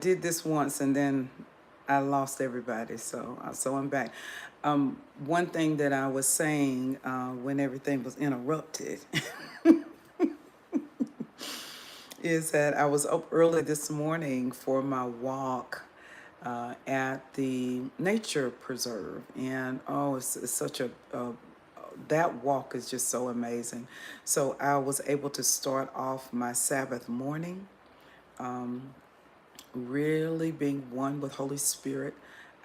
did this once and then I lost everybody. So I'm back. One thing that I was saying when everything was interrupted is that I was up early this morning for my walk at the nature preserve, and oh, it's such a that walk is just so amazing. So I was able to start off my Sabbath morning really being one with Holy Spirit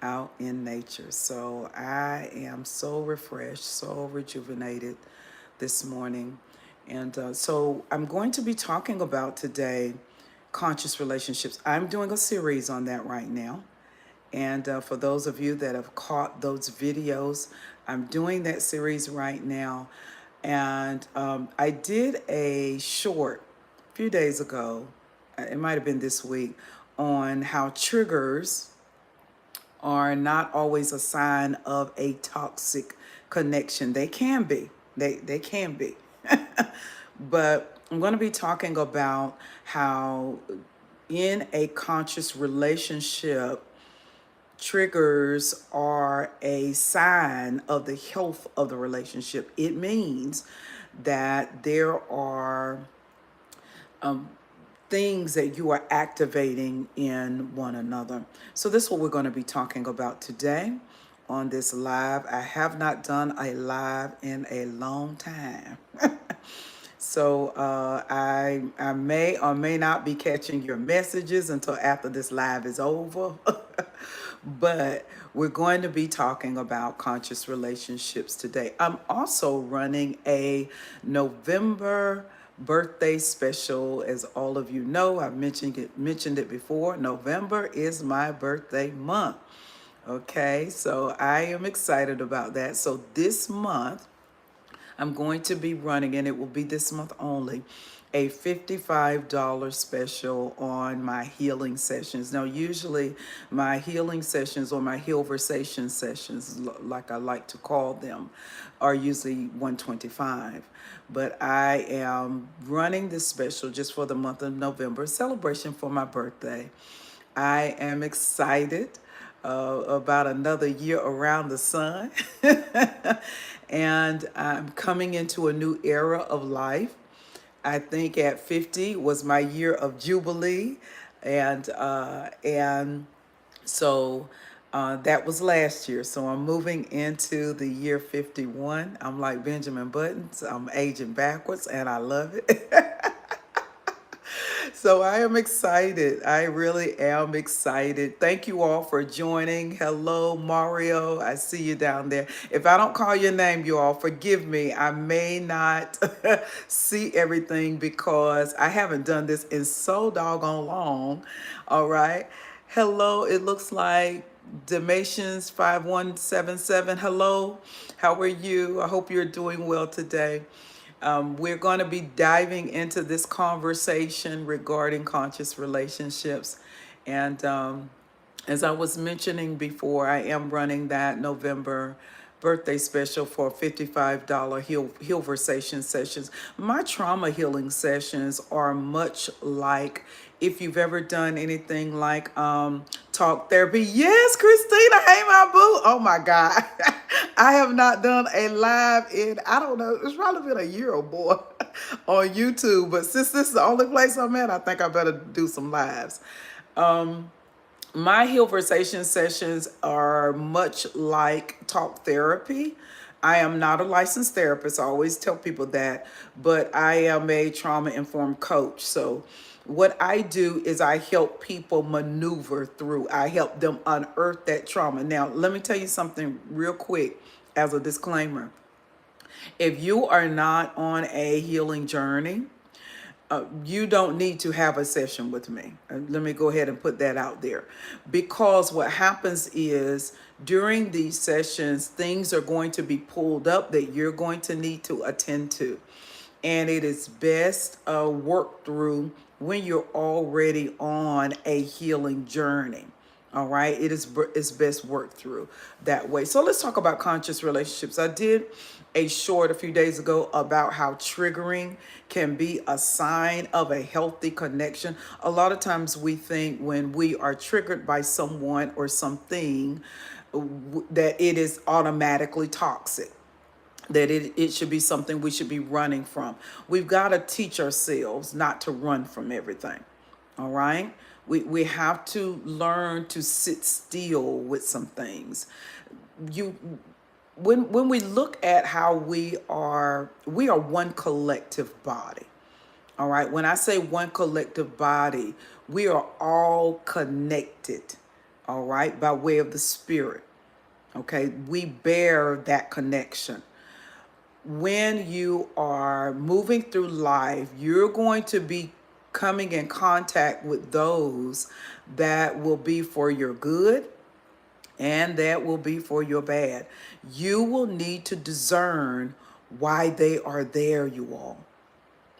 out in nature. So I am so refreshed, so rejuvenated this morning. And so I'm going to be talking about today conscious relationships. I'm doing a series on that right now. And for those of you that have caught those videos, I'm doing that series right now. And I did a short a few days ago, it might have been this week, on how triggers are not always a sign of a toxic connection. They can be. They can be. But I'm going to be talking about how in a conscious relationship, triggers are a sign of the health of the relationship. It means that there are things that you are activating in one another. So this is what we're going to be talking about today on this live. I have not done a live in a long time. So I may or may not be catching your messages until after this live is over. But we're going to be talking about conscious relationships today. I'm also running a November birthday special. As all of you know, I've mentioned it before. November is my birthday month. Okay, so I am excited about that. So this month I'm going to be running, and it will be this month only, a $55 special on my healing sessions. Now, usually my healing sessions, or my healversation sessions, like I like to call them, are usually $125. But I am running this special just for the month of November, celebration for my birthday. I am excited about another year around the sun. And I'm coming into a new era of life. I think at 50 was my year of jubilee, and so that was last year. So I'm moving into the year 51. I'm like Benjamin Buttons. I'm aging backwards, and I love it. So I am excited. I really am excited. Thank you all for joining. Hello, Mario. I see you down there. If I don't call your name, you all, forgive me. I may not see everything because I haven't done this in so doggone long. All right. Hello, it looks like Dalmatians 5177. Hello, how are you? I hope you're doing well today. We're going to be diving into this conversation regarding conscious relationships. And as I was mentioning before, I am running that November birthday special for $55 healversation sessions. My trauma healing sessions are much like, if you've ever done anything like talk therapy. Yes, Christina, hey my boo. Oh my God. I have not done a live in, I don't know, it's probably been a year or more on YouTube. But since this is the only place I'm at, I think I better do some lives. My healversation sessions are much like talk therapy. I am not a licensed therapist. I always tell people that, but I am a trauma informed coach. So what I do is I help people maneuver through. I help them unearth that trauma. Now, let me tell you something real quick as a disclaimer. If you are not on a healing journey, you don't need to have a session with me. Let me go ahead and put that out there. Because what happens is during these sessions, things are going to be pulled up that you're going to need to attend to. And it is best worked through when you're already on a healing journey. All right, it's best worked through that way. So let's talk about conscious relationships. I did a short a few days ago about how triggering can be a sign of a healthy connection. A lot of times we think when we are triggered by someone or something that it is automatically toxic, that it should be something we should be running from. We've got to teach ourselves not to run from everything. All right. We have to learn to sit still with some things. You when we look at how we are one collective body. All right. When I say one collective body, we are all connected. All right, by way of the spirit. Okay, we bear that connection. When you are moving through life, you're going to be coming in contact with those that will be for your good and that will be for your bad. You will need to discern why they are there, you all.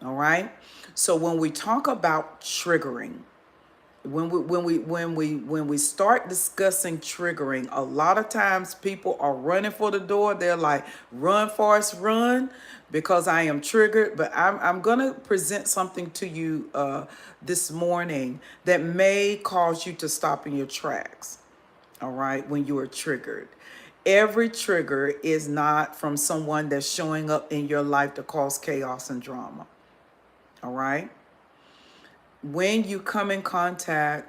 All right? So when we talk about triggering, when we start discussing triggering, a lot of times people are running for the door. They're like, run, Forrest, run, because I am triggered. But I'm gonna present something to you this morning that may cause you to stop in your tracks. All right, when you are triggered. Every trigger is not from someone that's showing up in your life to cause chaos and drama. All right. When you come in contact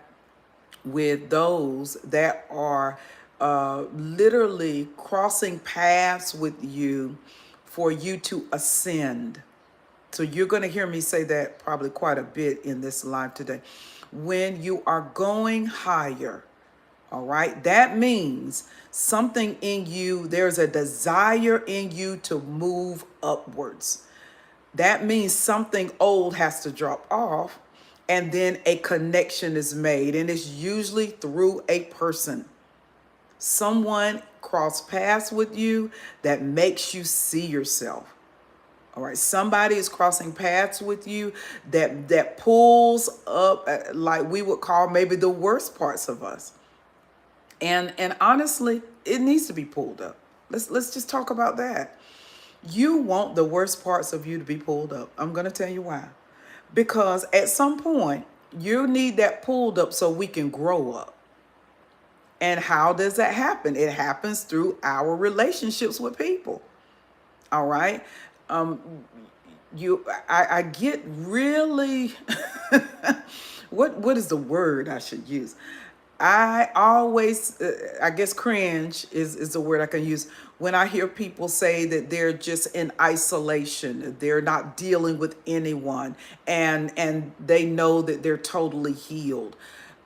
with those that are literally crossing paths with you for you to ascend. So you're going to hear me say that probably quite a bit in this live today. When you are going higher, all right, that means something in you, there's a desire in you to move upwards. That means something old has to drop off and then a connection is made. And it's usually through a person. Someone cross paths with you that makes you see yourself. All right. Somebody is crossing paths with you that pulls up, like we would call maybe the worst parts of us. And honestly, it needs to be pulled up. Let's just talk about that. You want the worst parts of you to be pulled up. I'm going to tell you why. Because at some point, you need that pulled up so we can grow up. And how does that happen? It happens through our relationships with people. All right. I get really, what is the word I should use? I always, I guess cringe is the word I can use when I hear people say that they're just in isolation, they're not dealing with anyone, and they know that they're totally healed.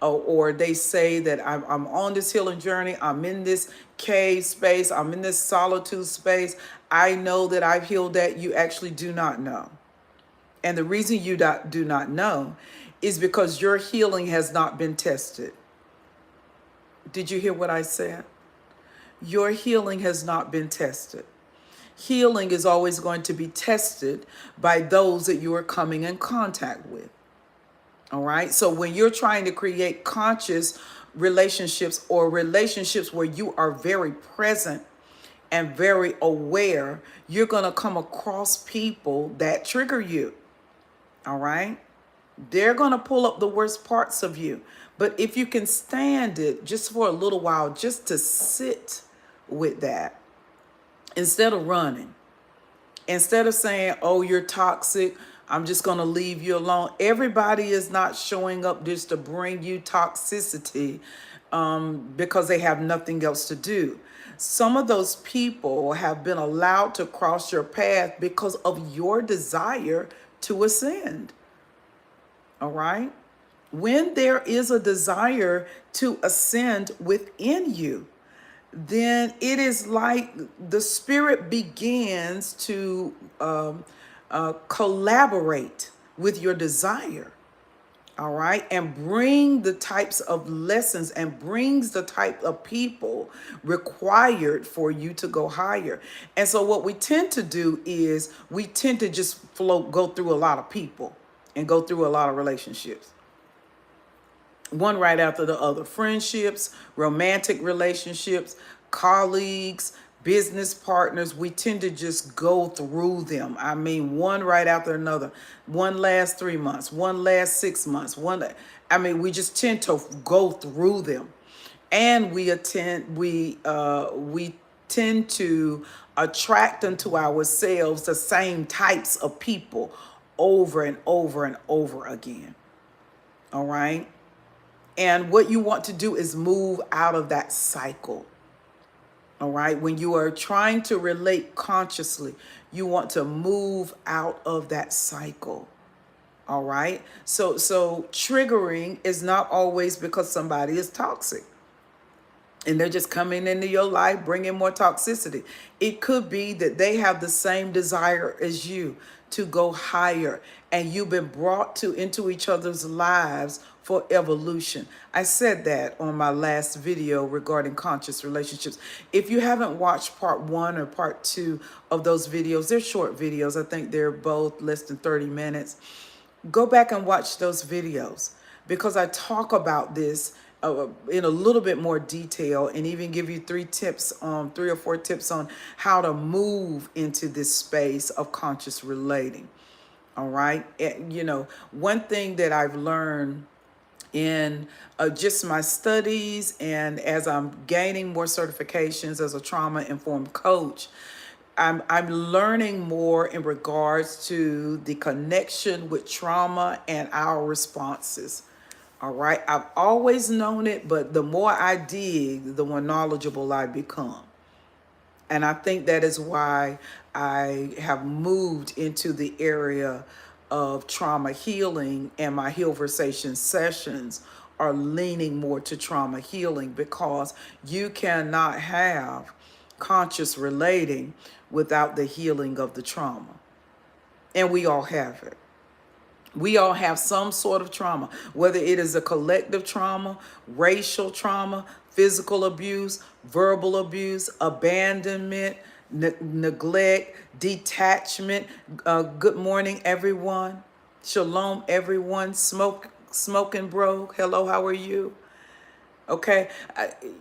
Or they say that I'm on this healing journey, I'm in this cave space, I'm in this solitude space. I know that I've healed that. You actually do not know. And the reason you do not know is because your healing has not been tested. Did you hear what I said? Your healing has not been tested. Healing is always going to be tested by those that you are coming in contact with. All right. So when you're trying to create conscious relationships or relationships where you are very present and very aware, you're going to come across people that trigger you. All right. They're going to pull up the worst parts of you. But if you can stand it just for a little while, just to sit with that, instead of running, instead of saying, oh, you're toxic, I'm just going to leave you alone. Everybody is not showing up just to bring you toxicity because they have nothing else to do. Some of those people have been allowed to cross your path because of your desire to ascend. All right? When there is a desire to ascend within you, then it is like the spirit begins to collaborate with your desire. All right. And bring the types of lessons and brings the type of people required for you to go higher. And so what we tend to do is we tend to just go through a lot of people and go through a lot of relationships. one right after the other. Friendships, romantic relationships, colleagues, business partners, we tend to just go through them. I mean, one right after another. One last 3 months, one last 6 months, we just tend to go through them. And we tend to attract unto ourselves the same types of people over and over and over again. All right? And what you want to do is move out of that cycle. All right. When you are trying to relate consciously, you want to move out of that cycle. All right. So triggering is not always because somebody is toxic and they're just coming into your life bringing more toxicity. It could be that they have the same desire as you to go higher, and you've been brought to into each other's lives for evolution. I said that on my last video regarding conscious relationships. If you haven't watched part 1 or part 2 of those videos, they're short videos. I think they're both less than 30 minutes. Go back and watch those videos, because I talk about this in a little bit more detail, and even give you 3 or 4 tips on how to move into this space of conscious relating. All right. One thing that I've learned in just my studies, and as I'm gaining more certifications as a trauma-informed coach, I'm learning more in regards to the connection with trauma and our responses. All right. I've always known it, but the more I dig, the more knowledgeable I become. And I think that is why I have moved into the area of trauma healing, and my Healversation sessions are leaning more to trauma healing, because you cannot have conscious relating without the healing of the trauma. And we all have it. We all have some sort of trauma, whether it is a collective trauma, racial trauma, physical abuse, verbal abuse, abandonment, neglect, detachment. Good morning, everyone. Shalom, everyone. Smoking bro. Hello, how are you? Okay,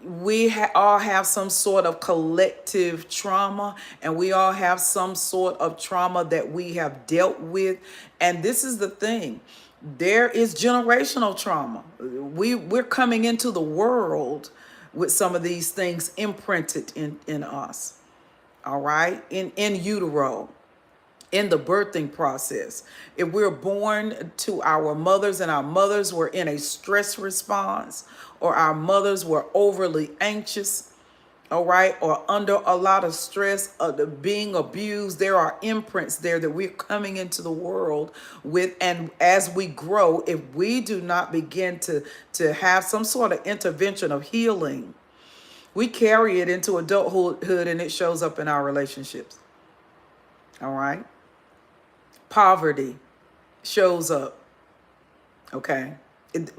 we all have some sort of collective trauma, and we all have some sort of trauma that we have dealt with. And this is the thing, there is generational trauma. We're coming into the world with some of these things imprinted in us. All right, in utero, in the birthing process. If we're born to our mothers and our mothers were in a stress response, or our mothers were overly anxious, all right, or under a lot of stress, being abused, there are imprints there that we're coming into the world with. And as we grow, if we do not begin to have some sort of intervention of healing, we carry it into adulthood, and it shows up in our relationships. All right. Poverty shows up. Okay.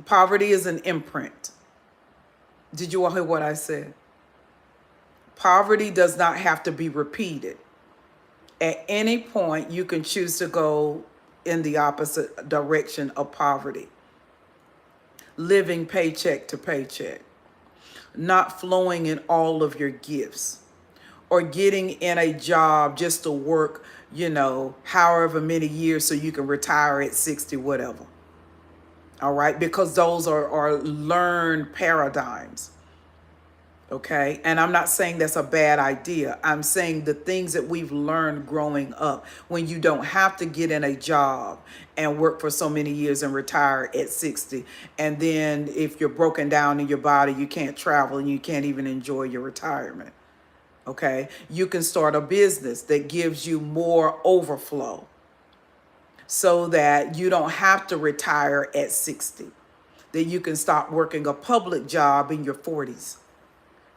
Poverty is an imprint. Did you all hear what I said? Poverty does not have to be repeated. At any point, you can choose to go in the opposite direction of poverty. Living paycheck to paycheck. Not flowing in all of your gifts. Or getting in a job just to work, however many years so you can retire at 60, whatever. All right, because those are learned paradigms. Okay, and I'm not saying that's a bad idea. I'm saying the things that we've learned growing up, when you don't have to get in a job and work for so many years and retire at 60. And then if you're broken down in your body, you can't travel and you can't even enjoy your retirement. Okay, you can start a business that gives you more overflow, so that you don't have to retire at 60. That you can start working a public job in your 40s.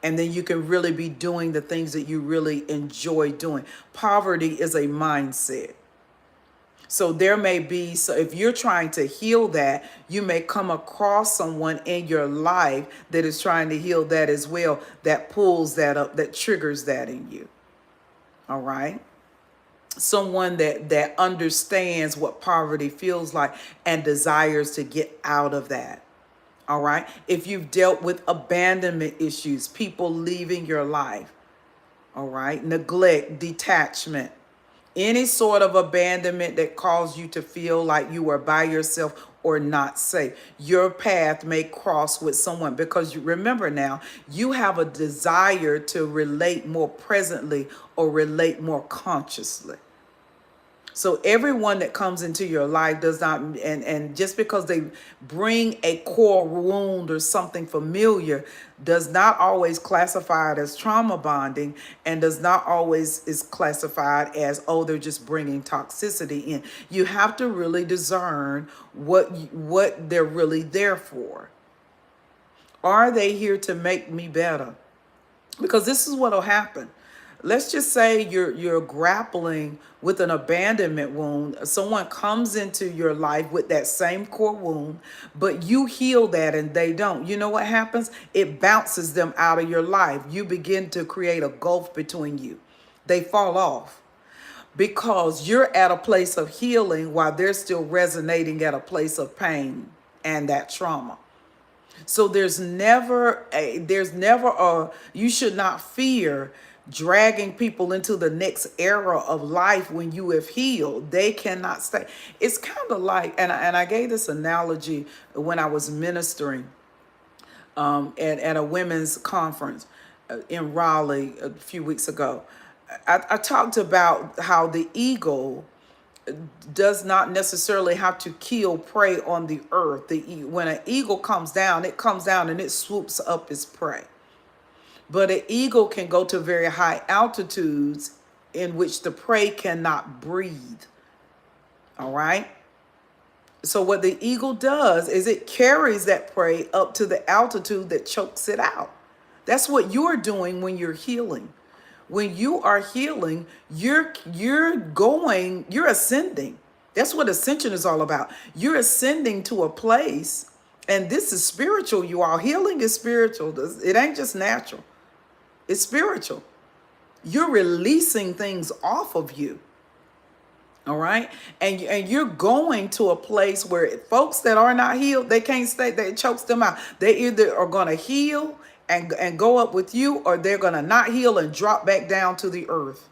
And then you can really be doing the things that you really enjoy doing. Poverty is a mindset. So there may be, so if you're trying to heal that, you may come across someone in your life that is trying to heal that as well, that pulls that up, that triggers that in you. All right. Someone that understands what poverty feels like and desires to get out of that. All right. If you've dealt with abandonment issues, people leaving your life, all right, neglect, detachment, any sort of abandonment that caused you to feel like you were by yourself or not safe. Your path may cross with someone because you remember now, you have a desire to relate more presently or relate more consciously. So everyone that comes into your life does not, and just because they bring a core wound or something familiar, does not always classify it as trauma bonding, and does not always is classified as, oh, they're just bringing toxicity in. You have to really discern what they're really there for. Are they here to make me better? Because this is what'll happen. Let's just say you're grappling with an abandonment wound. Someone comes into your life with that same core wound, but you heal that and they don't. You know what happens? It bounces them out of your life. You begin to create a gulf between you. They fall off because you're at a place of healing while they're still resonating at a place of pain and that trauma. So you should not fear dragging people into the next era of life when you have healed. They cannot stay. It's kind of like, and I gave this analogy when I was ministering at a women's conference in Raleigh a few weeks ago. I talked about how the eagle does not necessarily have to kill prey on the earth. When an eagle comes down, it comes down and it swoops up its prey. But an eagle can go to very high altitudes in which the prey cannot breathe. All right. So what the eagle does is it carries that prey up to the altitude that chokes it out. That's what you're doing when you're healing. When you are healing, you're ascending. That's what ascension is all about. You're ascending to a place, and this is spiritual, you all. Healing is spiritual. It ain't just natural. It's spiritual. You're releasing things off of you. All right. And you're going to a place where folks that are not healed, they can't stay. It chokes them out. They either are going to heal and go up with you, or they're going to not heal and drop back down to the earth.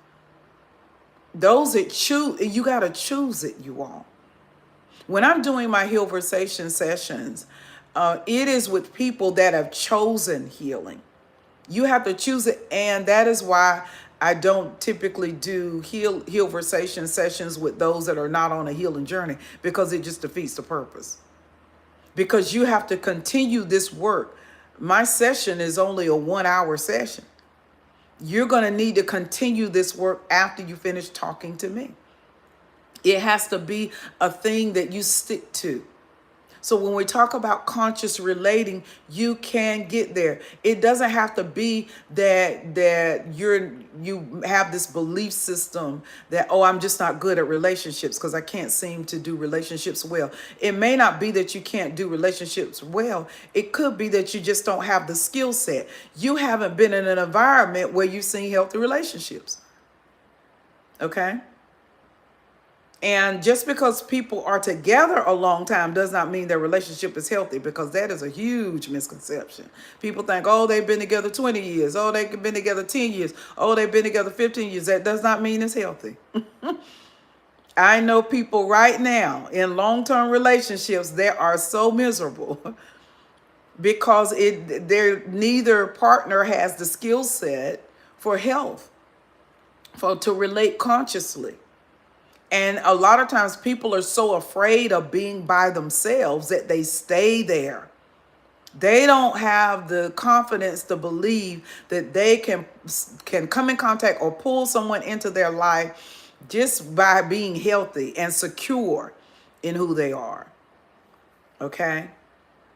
Those that choose, you got to choose it, you all. When I'm doing my Healversation sessions, it is with people that have chosen healing. You have to choose it. And that is why I don't typically do Healversation sessions with those that are not on a healing journey, because it just defeats the purpose. Because you have to continue this work. My session is only a 1-hour session. You're going to need to continue this work after you finish talking to me. It has to be a thing that you stick to. So when we talk about conscious relating, you can get there. It doesn't have to be that you have this belief system that, oh, I'm just not good at relationships because I can't seem to do relationships well. It may not be that you can't do relationships well. It could be that you just don't have the skill set. You haven't been in an environment where you've seen healthy relationships. Okay? And just because people are together a long time does not mean their relationship is healthy, because that is a huge misconception. People think, oh, they've been together 20 years. Oh, they've been together 10 years. Oh, they've been together 15 years. That does not mean it's healthy. I know people right now in long-term relationships that are so miserable because neither partner has the skill set for health, to relate consciously. And a lot of times people are so afraid of being by themselves that they stay there. They don't have the confidence to believe that they can come in contact or pull someone into their life just by being healthy and secure in who they are. Okay?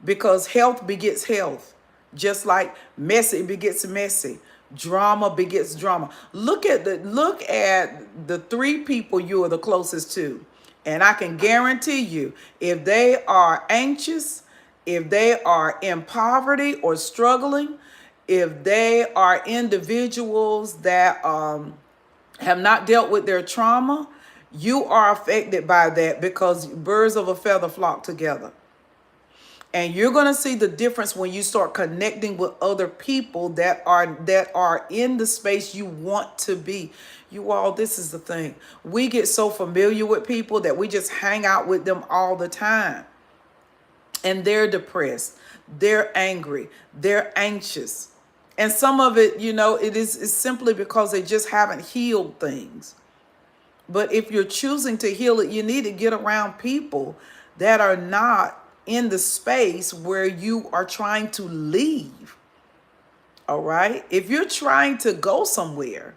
Because health begets health. Just like messy begets messy. Drama begets drama. Look at the 3 people you are the closest to. And I can guarantee you, if they are anxious, if they are in poverty or struggling, if they are individuals that have not dealt with their trauma, you are affected by that, because birds of a feather flock together. And you're going to see the difference when you start connecting with other people that are in the space you want to be. You all, this is the thing. We get so familiar with people that we just hang out with them all the time. And they're depressed. They're angry. They're anxious. And some of it, is simply because they just haven't healed things. But if you're choosing to heal it, you need to get around people that are not in the space where you are trying to leave. All right? If you're trying to go somewhere,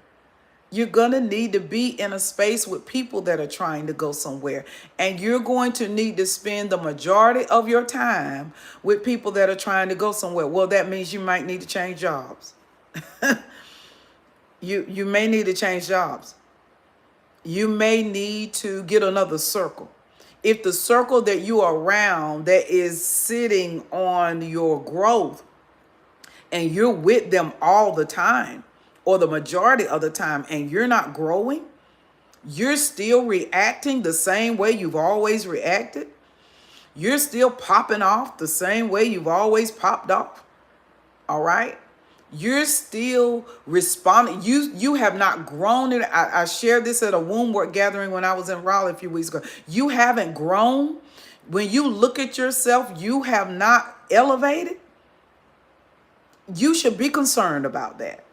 you're going to need to be in a space with people that are trying to go somewhere. And you're going to need to spend the majority of your time with people that are trying to go somewhere. Well, that means you might need to change jobs. You may need to change jobs. You may need to get another circle. If the circle that you are around that is sitting on your growth and you're with them all the time or the majority of the time and you're not growing, you're still reacting the same way you've always reacted. You're still popping off the same way you've always popped off. All right? You're still responding. You have not grown. I shared this at a womb work gathering when I was in Raleigh a few weeks ago. You haven't grown. When you look at yourself, you have not elevated. You should be concerned about that.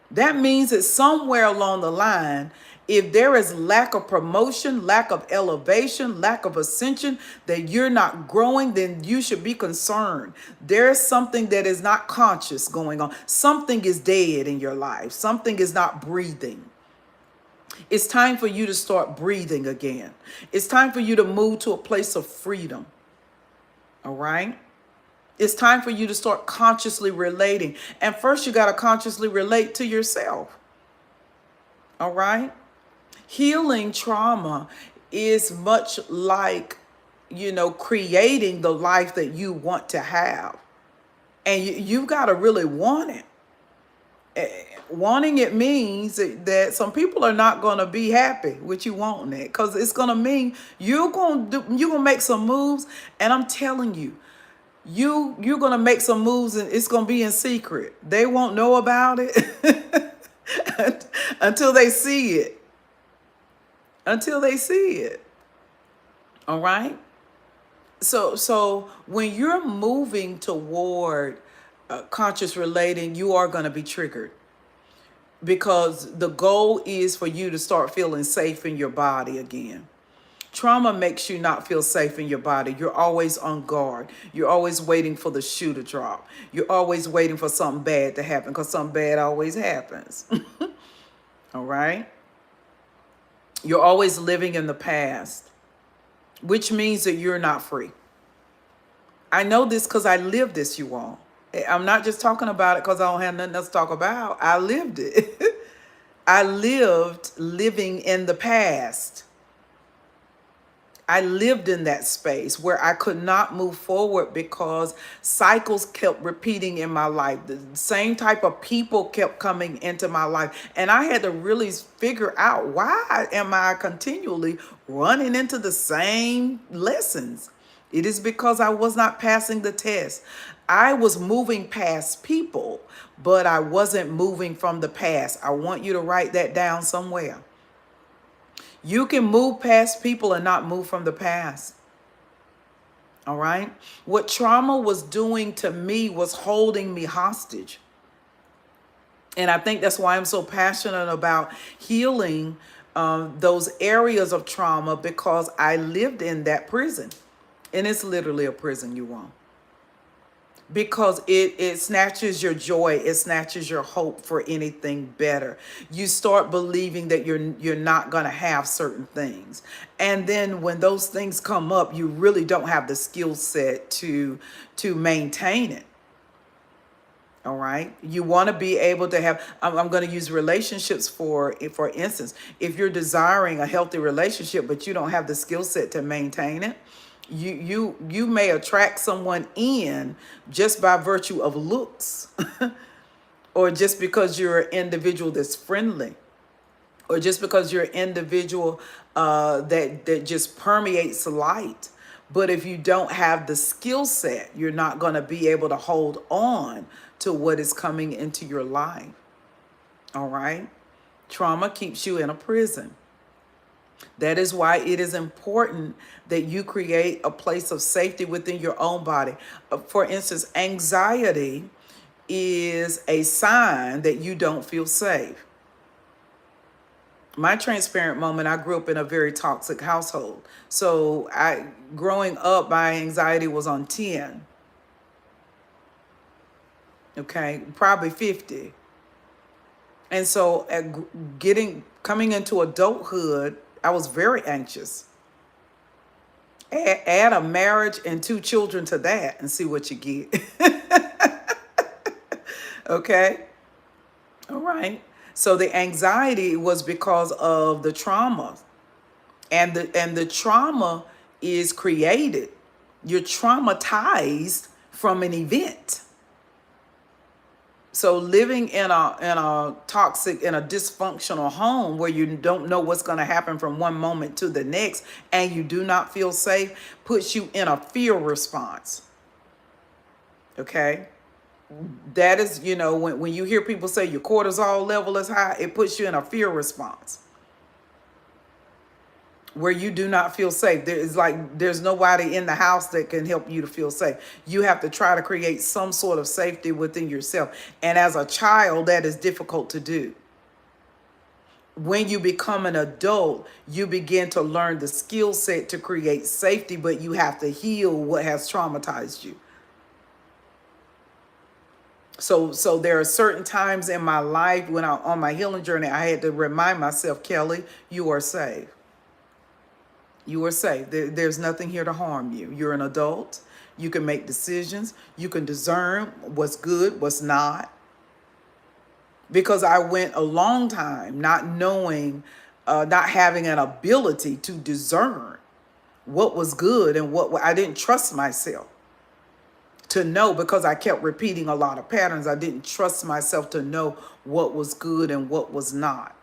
That means that somewhere along the line, if there is lack of promotion, lack of elevation, lack of ascension, that you're not growing, then you should be concerned. There's something that is not conscious going on. Something is dead in your life. Something is not breathing. It's time for you to start breathing again. It's time for you to move to a place of freedom. All right? It's time for you to start consciously relating. And first, you got to consciously relate to yourself. All right? Healing trauma is much like, creating the life that you want to have. And you've got to really want it. Wanting it means that some people are not going to be happy with you wanting it, because it's going to mean you're going to make some moves. And I'm telling you, you're going to make some moves and it's going to be in secret. They won't know about it until they see it. Until they see it. All right? So when you're moving toward conscious relating, you are going to be triggered, because the goal is for you to start feeling safe in your body again. Trauma makes you not feel safe in your body. You're always on guard. You're always waiting for the shoe to drop. You're always waiting for something bad to happen, because something bad always happens. All right? You're always living in the past, which means that you're not free. I know this because I lived this, you all. I'm not just talking about it because I don't have nothing else to talk about. I lived it. I lived living in the past. I lived in that space where I could not move forward because cycles kept repeating in my life. The same type of people kept coming into my life. And I had to really figure out, why am I continually running into the same lessons? It is because I was not passing the test. I was moving past people, but I wasn't moving from the past. I want you to write that down somewhere. You can move past people and not move from the past. All right? What trauma was doing to me was holding me hostage. And I think that's why I'm so passionate about healing those areas of trauma, because I lived in that prison. And it's literally a prison, you all. Because it snatches your joy, it snatches your hope for anything better. You start believing that you're not going to have certain things. And then when those things come up, you really don't have the skill set to maintain it. All right. You want to be able to have, I'm going to use relationships for instance. If you're desiring a healthy relationship, but you don't have the skill set to maintain it, you may attract someone in just by virtue of looks or just because you're an individual that's friendly, or just because you're an individual that just permeates light. But if you don't have the skill set, you're not going to be able to hold on to what is coming into your life. All right? Trauma keeps you in a prison. That is why it is important that you create a place of safety within your own body. For instance, anxiety is a sign that you don't feel safe. My transparent moment, I grew up in a very toxic household. So growing up, my anxiety was on 10. Okay, probably 50. And so coming into adulthood, I was very anxious. Add a marriage and 2 children to that and see what you get. Okay? All right. So the anxiety was because of the trauma. And the trauma is created. You're traumatized from an event. So living in a toxic, in a dysfunctional home where you don't know what's going to happen from one moment to the next and you do not feel safe puts you in a fear response. Okay? That is, when you hear people say your cortisol level is high, it puts you in a fear response where you do not feel safe. There's nobody in the house that can help you to feel safe. You have to try to create some sort of safety within yourself. And as a child, that is difficult to do. When you become an adult, you begin to learn the skill set to create safety, but you have to heal what has traumatized you. So there are certain times in my life when on my healing journey, I had to remind myself, Kelly, you are safe. You are safe. There's nothing here to harm you. You're an adult. You can make decisions. You can discern what's good, what's not. Because I went a long time not knowing, not having an ability to discern what was good and what I didn't trust myself to know, because I kept repeating a lot of patterns. I didn't trust myself to know what was good and what was not.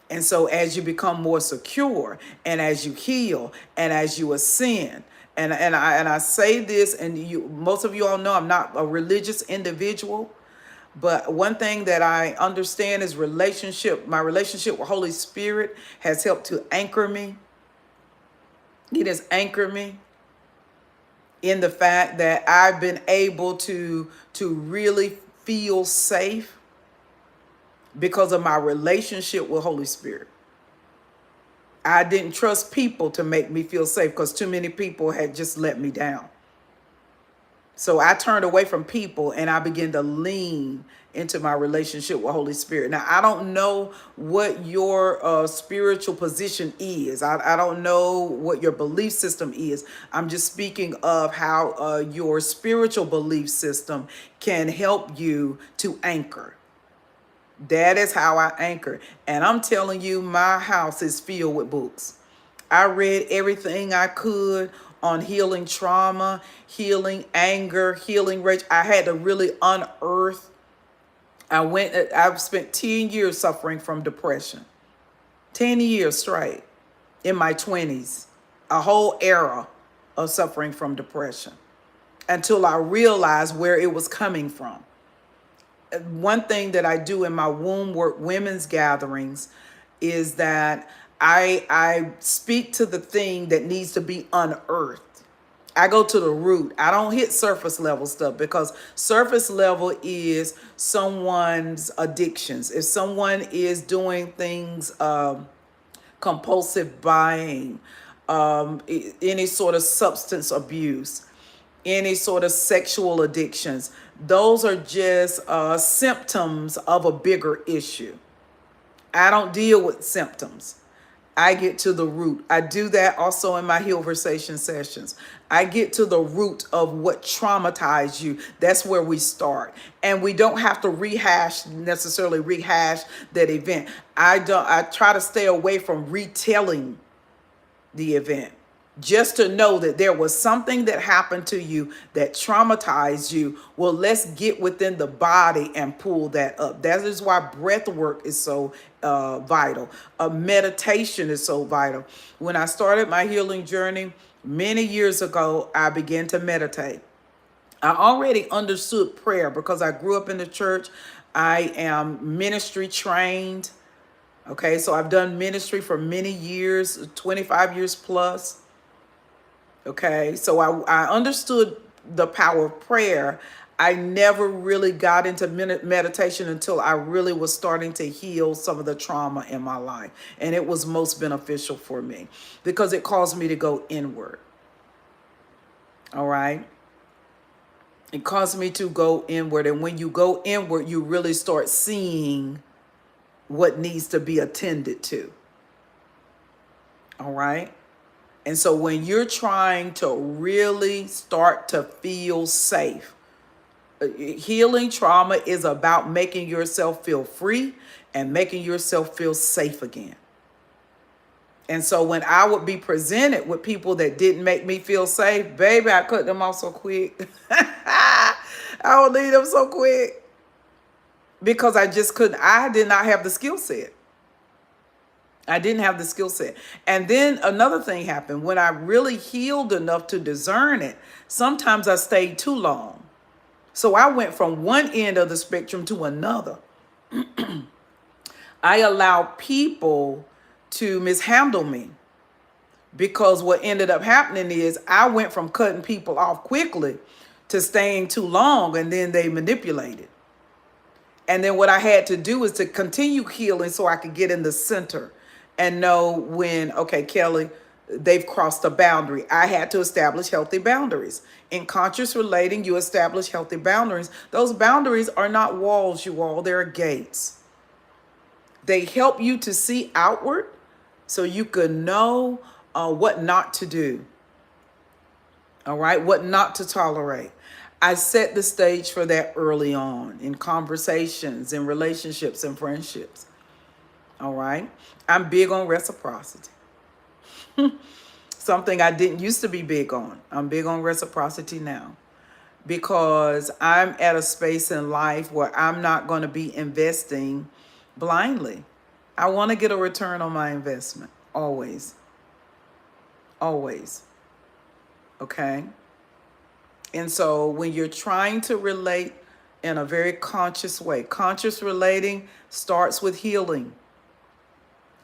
And so as you become more secure and as you heal and as you ascend, and I say this, and most of you all know I'm not a religious individual, but one thing that I understand is my relationship with Holy Spirit has helped to anchor me. It has anchored me in the fact that I've been able to really feel safe because of my relationship with Holy Spirit. I didn't trust people to make me feel safe because too many people had just let me down. So I turned away from people and I began to lean into my relationship with Holy Spirit. Now, I don't know what your spiritual position is. I don't know what your belief system is. I'm just speaking of how your spiritual belief system can help you to anchor. That is how I anchor. And I'm telling you, my house is filled with books. I read everything I could on healing trauma, healing anger, healing rage. I had to really unearth. I've spent 10 years suffering from depression. 10 years straight in my 20s. A whole era of suffering from depression until I realized where it was coming from. One thing that I do in my womb work women's gatherings is that I speak to the thing that needs to be unearthed. I go to the root. I don't hit surface level stuff, because surface level is someone's addictions. If someone is doing things, compulsive buying, any sort of substance abuse, any sort of sexual addictions, those are just symptoms of a bigger issue. I don't deal with symptoms. I get to the root. I do that also in my Healversation sessions. I get to the root of what traumatized you. That's where we start. And we don't have to necessarily rehash that event. I try to stay away from retelling the event. Just to know that there was something that happened to you that traumatized you. Well, let's get within the body and pull that up. That is why breath work is so vital. Meditation is so vital. When I started my healing journey, Many years ago, I began to meditate. I already understood prayer because I grew up in the church. I am ministry trained. Okay, so I've done ministry for many years, 25 years plus. Okay, so I understood the power of prayer. I never really got into meditation until I really was starting to heal some of the trauma in my life. And it was most beneficial for me because it caused me to go inward. All right. It caused me to go inward. And when you go inward, you really start seeing what needs to be attended to. All right. And so when you're trying to really start to feel safe, healing trauma is about making yourself feel free and making yourself feel safe again. And so when I would be presented with people that didn't make me feel safe, baby, I cut them off so quick. I would leave them so quick because I just couldn't. I did not have the skill set. I didn't have the skill set. And then another thing happened. When I really healed enough to discern it, sometimes I stayed too long. So I went from one end of the spectrum to another. I allowed people to mishandle me because what ended up happening is I went from cutting people off quickly to staying too long, and then they manipulated. And then what I had to do is to continue healing so I could get in the center and know when, okay, Kelly, they've crossed a boundary. I had to establish healthy boundaries. In conscious relating, you establish healthy boundaries. Those boundaries are not walls, you all. They're gates. They help you to see outward so you can know what not to do. All right, what not to tolerate. I set the stage for that early on in conversations, in relationships, and friendships. All right. I'm big on reciprocity. Something I didn't used to be big on. I'm big on reciprocity now because I'm at a space in life where I'm not going to be investing blindly. I want to get a return on my investment. Always. Always. Okay. And so when you're trying to relate in a very conscious way, conscious relating starts with healing.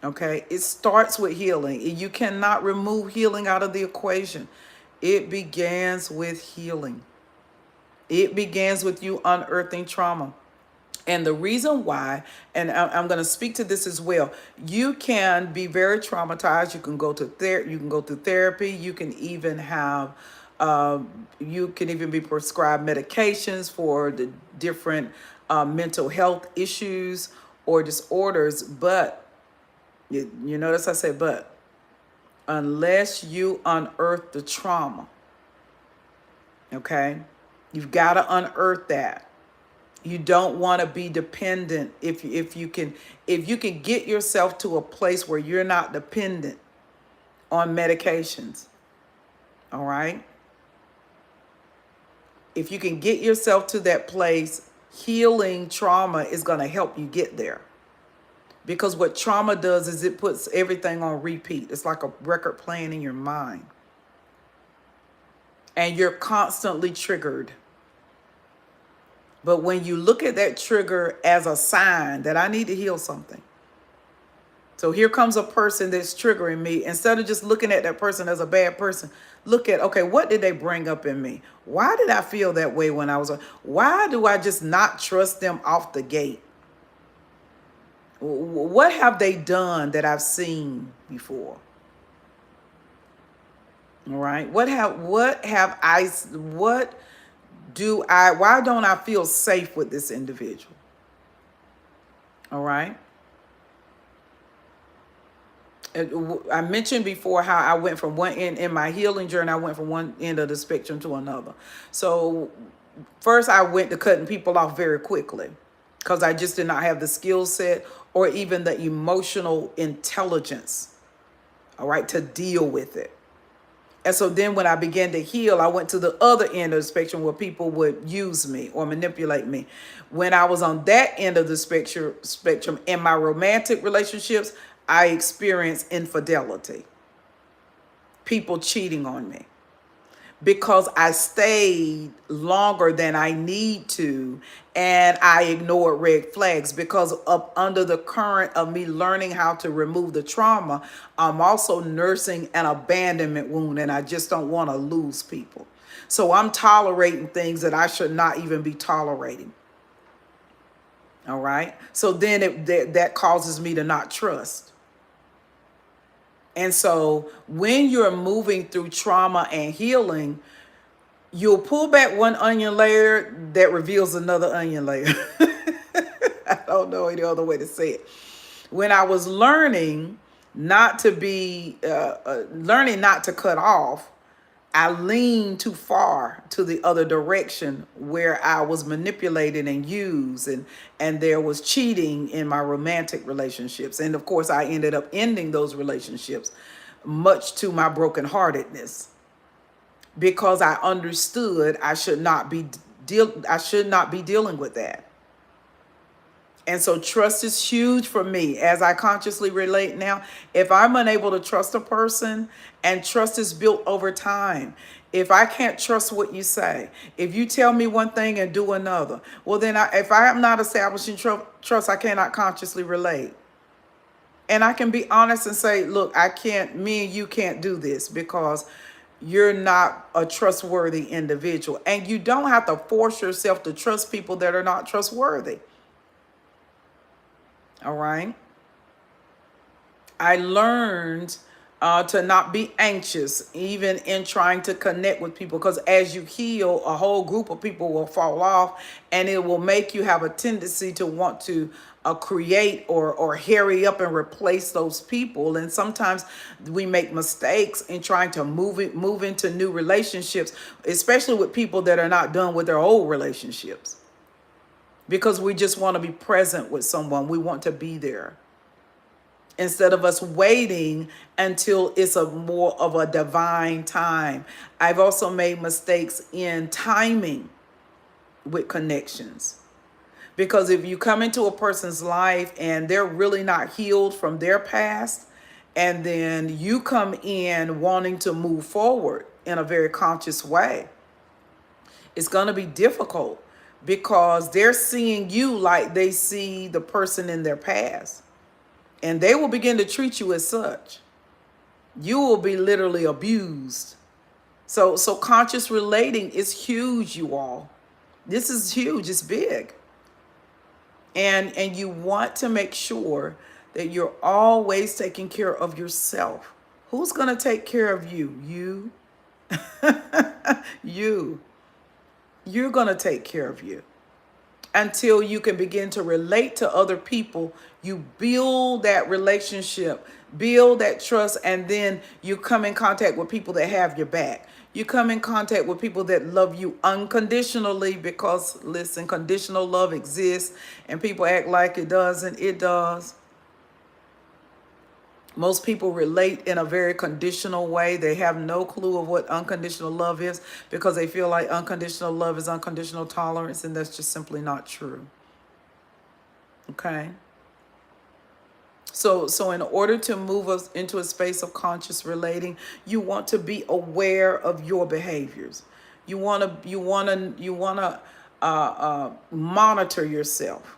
Okay, it starts with healing. You cannot remove healing out of the equation. It begins with healing. It begins with you unearthing trauma. And the reason why, and I'm going to speak to this as well, you can be very traumatized. You can go to you can go through therapy. You can even have, you can even be prescribed medications for the different mental health issues or disorders, but you notice I said, but unless you unearth the trauma, okay, you've got to unearth that. You don't want to be dependent. If you can get yourself to a place where you're not dependent on medications, all right. If you can get yourself to that place, healing trauma is going to help you get there. Because what trauma does is it puts everything on repeat. It's like a record playing in your mind. And you're constantly triggered. But when you look at that trigger as a sign that I need to heal something. So here comes a person that's triggering me. Instead of just looking at that person as a bad person, look at, okay, what did they bring up in me? Why did I feel that way when I was, why do I just not trust them off the gate? What have they done that I've seen before? All right. Why don't I feel safe with this individual? All right. I mentioned before how I went from one end in my healing journey. I went from one end of the spectrum to another. So first I went to cutting people off very quickly because I just did not have the skill set or even the emotional intelligence, all right, to deal with it. And so then when I began to heal, I went to the other end of the spectrum where people would use me or manipulate me. When I was on that end of the spectrum in my romantic relationships, I experienced infidelity. people cheating on me because I stayed longer than I need to, and I ignored red flags because of under the current of me learning how to remove the trauma. I'm also nursing an abandonment wound, and I just don't want to lose people. So I'm tolerating things that I should not even be tolerating. All right. So then that causes me to not trust. And so when you're moving through trauma and healing, you'll pull back one onion layer that reveals another onion layer. I don't know any other way to say it. When I was learning not to be, learning not to cut off, I leaned too far to the other direction where I was manipulated and used, and there was cheating in my romantic relationships. And of course, I ended up ending those relationships, much to my brokenheartedness, because I understood I should not be dealing with that. And so trust is huge for me as I consciously relate now. If I'm unable to trust a person, and trust is built over time, if I can't trust what you say, if you tell me one thing and do another, well, then if I am not establishing trust, I cannot consciously relate. And I can be honest and say, look, me and you can't do this because you're not a trustworthy individual. And you don't have to force yourself to trust people that are not trustworthy. All right. I learned to not be anxious, even in trying to connect with people, because as you heal, a whole group of people will fall off, and it will make you have a tendency to want to create or hurry up and replace those people. And sometimes we make mistakes in trying to move into new relationships, especially with people that are not done with their old relationships, because we just want to be present with someone. We want to be there, instead of us waiting until it's a more of a divine time. I've also made mistakes in timing with connections, because if you come into a person's life and they're really not healed from their past, and then you come in wanting to move forward in a very conscious way, it's going to be difficult, because they're seeing you like they see the person in their past, and they will begin to treat you as such. You will be literally abused. So conscious relating is huge, you all. This is huge. It's big. And you want to make sure that you're always taking care of yourself. Who's going to take care of you? You. You. You're going to take care of you. Until you can begin to relate to other people, you build that relationship, build that trust, and then you come in contact with people that have your back. You come in contact with people that love you unconditionally, because, listen, conditional love exists, and people act like it doesn't. It does. Most people relate in a very conditional way. They have no clue of what unconditional love is, because they feel like unconditional love is unconditional tolerance, and that's just simply not true. Okay? So in order to move us into a space of conscious relating, you want to be aware of your behaviors. You want to monitor yourself,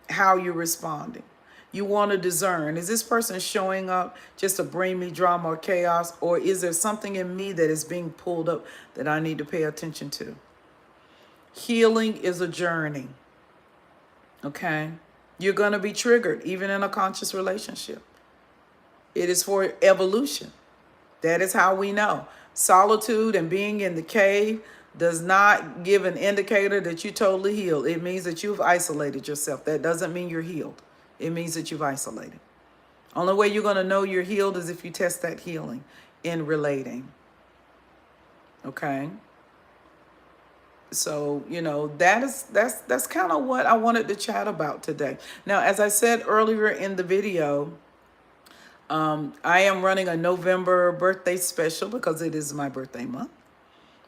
how you're responding. You want to discern, is this person showing up just to bring me drama or chaos, or is there something in me that is being pulled up that I need to pay attention to? Healing is a journey. Okay? You're going to be triggered, even in a conscious relationship. It is for evolution. That is how we know. Solitude and being in the cave does not give an indicator that you're totally healed. It means that you've isolated yourself. That doesn't mean you're healed. It means that you've isolated. Only way you're going to know you're healed is if you test that healing in relating. Okay? So, that's kind of what I wanted to chat about today. Now, as I said earlier in the video, I am running a November birthday special because it is my birthday month.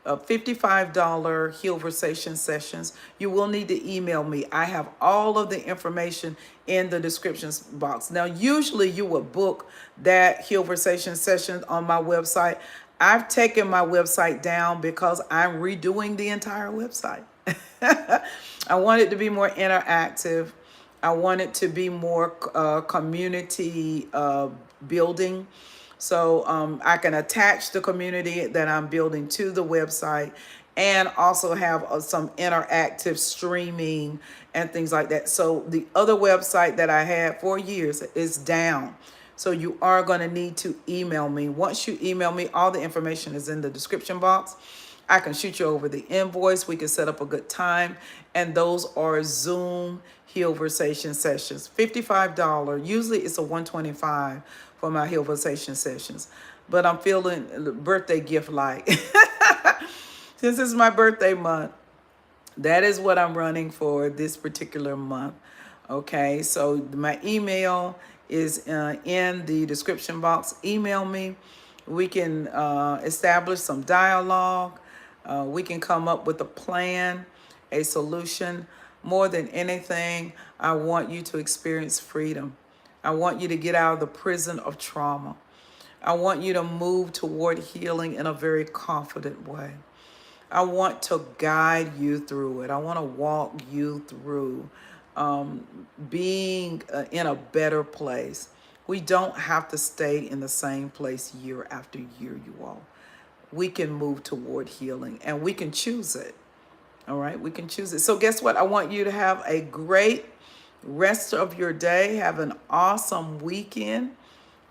$55 Healversation sessions. You will need to email me. I have all of the information in the description box. Now, usually you would book that Healversation session on my website. I've taken my website down because I'm redoing the entire website. I want it to be more interactive. I want it to be more community building. So I can attach the community that I'm building to the website and also have some interactive streaming and things like that. So the other website that I had for years is down. So you are going to need to email me. Once you email me, all the information is in the description box. I can shoot you over the invoice. We can set up a good time. And those are Zoom Healversation sessions. $55. Usually it's a $125 for my Healversation sessions. But I'm feeling birthday gift like. Since it's my birthday month, that is what I'm running for this particular month. Okay, so my email is in the description box. Email me. We can establish some dialogue. We can come up with a plan, a solution. More than anything, I want you to experience freedom. I want you to get out of the prison of trauma. I want you to move toward healing in a very confident way. I want to guide you through it. I want to walk you through being in a better place. We don't have to stay in the same place year after year, you all. We can move toward healing and we can choose it. All right, we can choose it. So guess what? I want you to have a great rest of your day. Have an awesome weekend.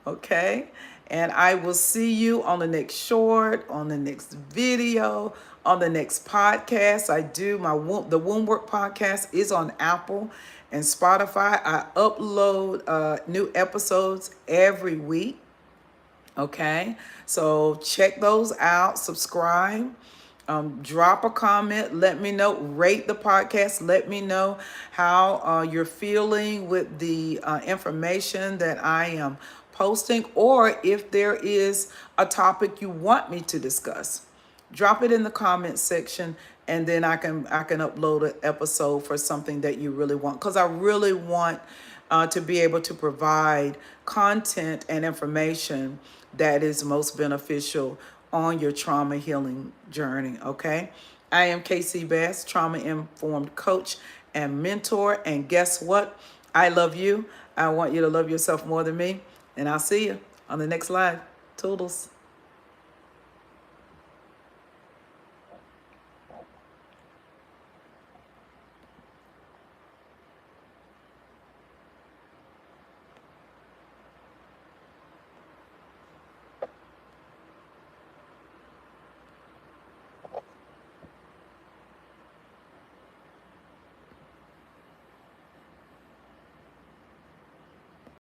Okay, and I will see you on the next short, on the next video, on the next podcast. I do the Womb Work podcast is on Apple and Spotify. I upload new episodes every week. Okay, so check those out, subscribe, drop a comment, let me know, rate the podcast, let me know how you're feeling with the information that I am posting, or if there is a topic you want me to discuss. Drop it in the comment section, and then I can upload an episode for something that you really want, because I really want to be able to provide content and information that is most beneficial on your trauma healing journey. Okay, I am KCBass, trauma informed coach and mentor, and guess what? I love you. I want you to love yourself more than me, and I'll see you on the next live. Toodles.